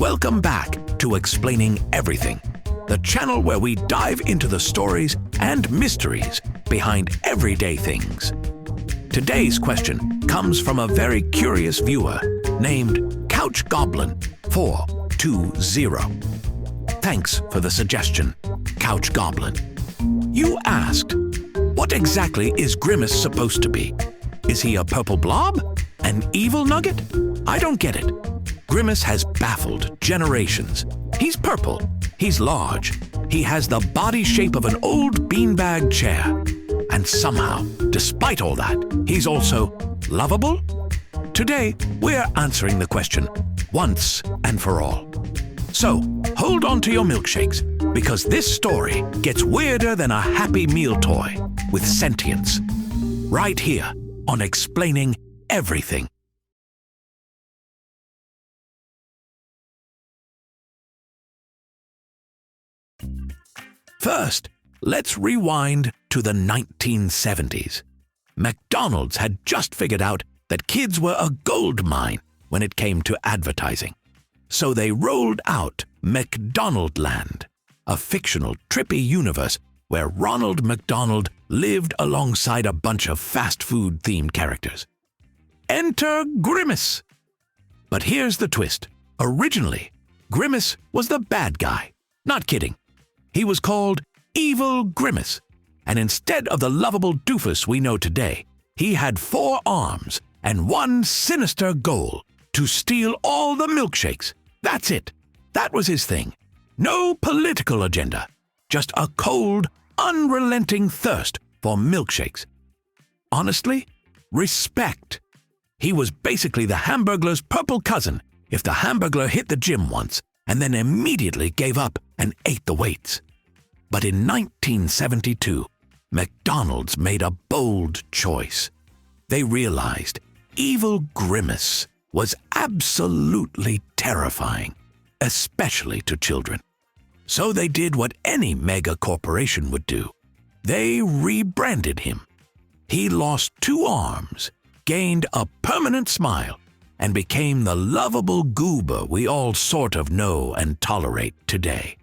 Welcome back to Explaining Everything, the channel where we dive into the stories and mysteries behind everyday things. Today's question comes from a very curious viewer named Couch Goblin 420. Thanks for the suggestion, Couch Goblin. You asked, what exactly is Grimace supposed to be? Is he a purple blob? An evil nugget? I don't get it. Grimace has baffled generations. He's purple. He's large. He has the body shape of an old beanbag chair. And somehow, despite all that, he's also lovable? Today, we're answering the question once and for all. So, hold on to your milkshakes, because this story gets weirder than a Happy Meal toy with sentience. Right here on Explaining Everything. First, let's rewind to the 1970s. McDonald's had just figured out that kids were a gold mine when it came to advertising. So they rolled out McDonaldland, a fictional, trippy universe where Ronald McDonald lived alongside a bunch of fast food-themed characters. Enter Grimace! But here's the twist. Originally, Grimace was the bad guy. Not kidding. He was called Evil Grimace, and instead of the lovable doofus we know today, he had 4 arms and one sinister goal: to steal all the milkshakes. That's it. That was his thing. No political agenda, just a cold, unrelenting thirst for milkshakes. Honestly, respect. He was basically the Hamburglar's purple cousin if the Hamburglar hit the gym once and then immediately gave up and ate the weights. But in 1972, McDonald's made a bold choice. They realized Evil Grimace was absolutely terrifying, especially to children. So they did what any mega corporation would do. They rebranded him. He lost 2 arms, gained a permanent smile, and became the lovable goober we all sort of know and tolerate today.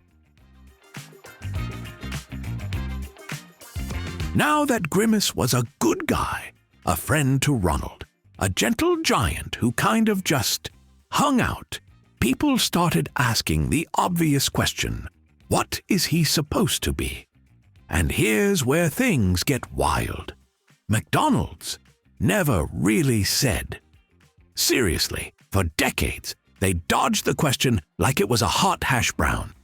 Now that Grimace was a good guy, a friend to Ronald, a gentle giant who kind of just hung out, people started asking the obvious question, what is he supposed to be? And here's where things get wild. McDonald's never really said. Seriously, for decades, they dodged the question like it was a hot hash brown.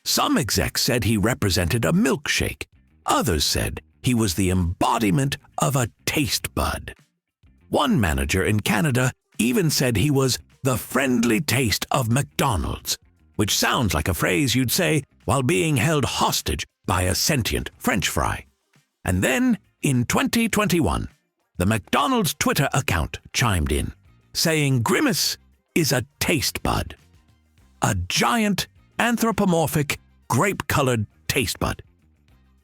Some execs said he represented a milkshake. Others said he was the embodiment of a taste bud. One manager in Canada even said he was the friendly taste of McDonald's, which sounds like a phrase you'd say while being held hostage by a sentient French fry. And then, in 2021, the McDonald's Twitter account chimed in, saying Grimace is a taste bud. A giant, anthropomorphic, grape-colored taste bud.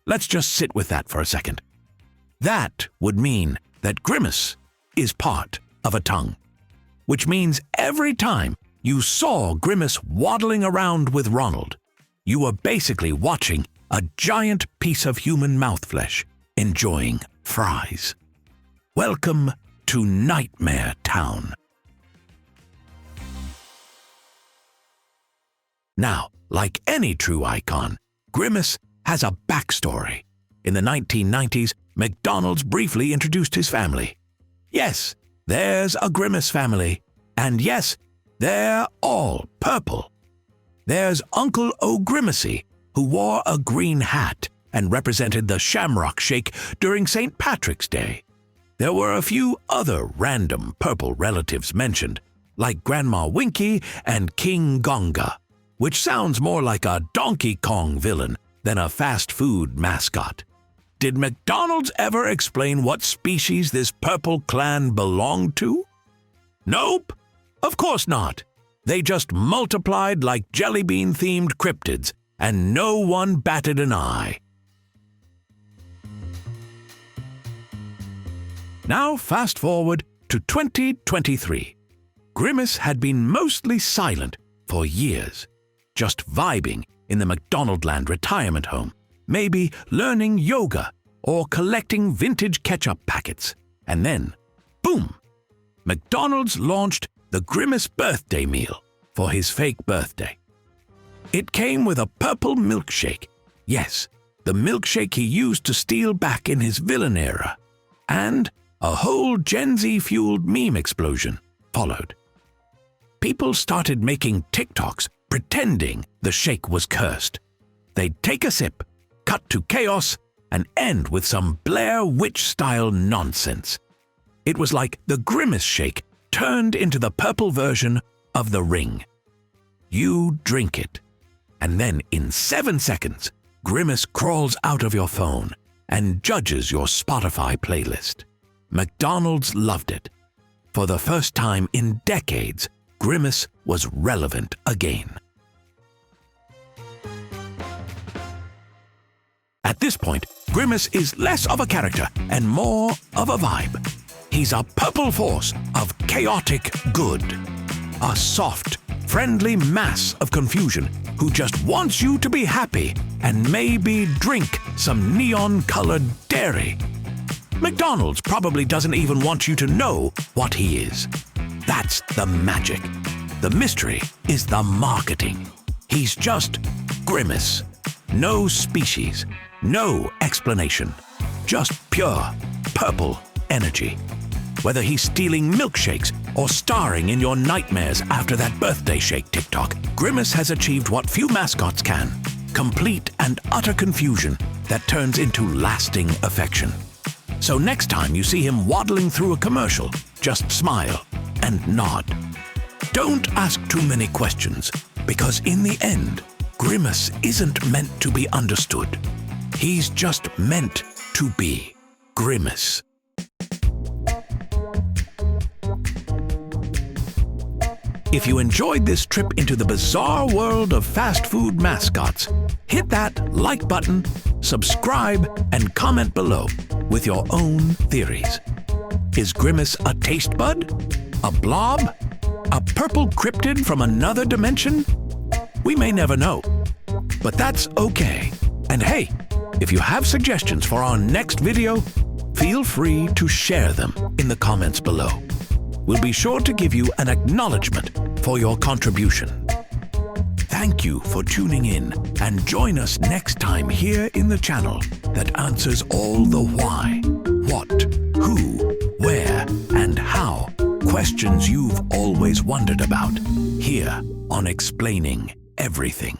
Let's just sit with that for a second. That would mean that Grimace is part of a tongue, which means every time you saw Grimace waddling around with Ronald, you were basically watching a giant piece of human mouth flesh enjoying fries. Welcome to Nightmare Town. Now, like any true icon, Grimace has a backstory. In the 1990s, McDonald's briefly introduced his family. Yes, there's a Grimace family. And yes, they're all purple. There's Uncle O'Grimacy, who wore a green hat and represented the Shamrock Shake during St. Patrick's Day. There were a few other random purple relatives mentioned, like Grandma Winky and King Gonga, which sounds more like a Donkey Kong villain than a fast food mascot. Did McDonald's ever explain what species this purple clan belonged to? Nope, of course not. They just multiplied like jelly bean-themed cryptids, and no one batted an eye. Now fast forward to 2023. Grimace had been mostly silent for years, just vibing in the McDonaldland retirement home, maybe learning yoga or collecting vintage ketchup packets. And then, boom! McDonald's launched the Grimace birthday meal for his fake birthday. It came with a purple milkshake. Yes, the milkshake he used to steal back in his villain era. And a whole Gen Z-fueled meme explosion followed. People started making TikToks pretending the shake was cursed. They'd take a sip, cut to chaos, and end with some Blair Witch-style nonsense. It was like the Grimace Shake turned into the purple version of The Ring. You drink it, and then in 7 seconds, Grimace crawls out of your phone and judges your Spotify playlist. McDonald's loved it. For the first time in decades, Grimace was relevant again. At this point, Grimace is less of a character and more of a vibe. He's a purple force of chaotic good. A soft, friendly mass of confusion who just wants you to be happy and maybe drink some neon-colored dairy. McDonald's probably doesn't even want you to know what he is. That's the magic. The mystery is the marketing. He's just Grimace. No species, no explanation. Just pure, purple energy. Whether he's stealing milkshakes or starring in your nightmares after that birthday shake TikTok, Grimace has achieved what few mascots can. Complete and utter confusion that turns into lasting affection. So next time you see him waddling through a commercial, just smile and nod. Don't ask too many questions, because in the end, Grimace isn't meant to be understood. He's just meant to be Grimace. If you enjoyed this trip into the bizarre world of fast food mascots, hit that like button, subscribe, and comment below with your own theories. Is Grimace a taste bud? A blob? A purple cryptid from another dimension? We may never know. But that's okay. And hey, if you have suggestions for our next video, feel free to share them in the comments below. We'll be sure to give you an acknowledgement for your contribution. Thank you for tuning in, and join us next time here in the channel that answers all the why, what, who, where, and how questions you've always wondered about, here on Explaining Everything.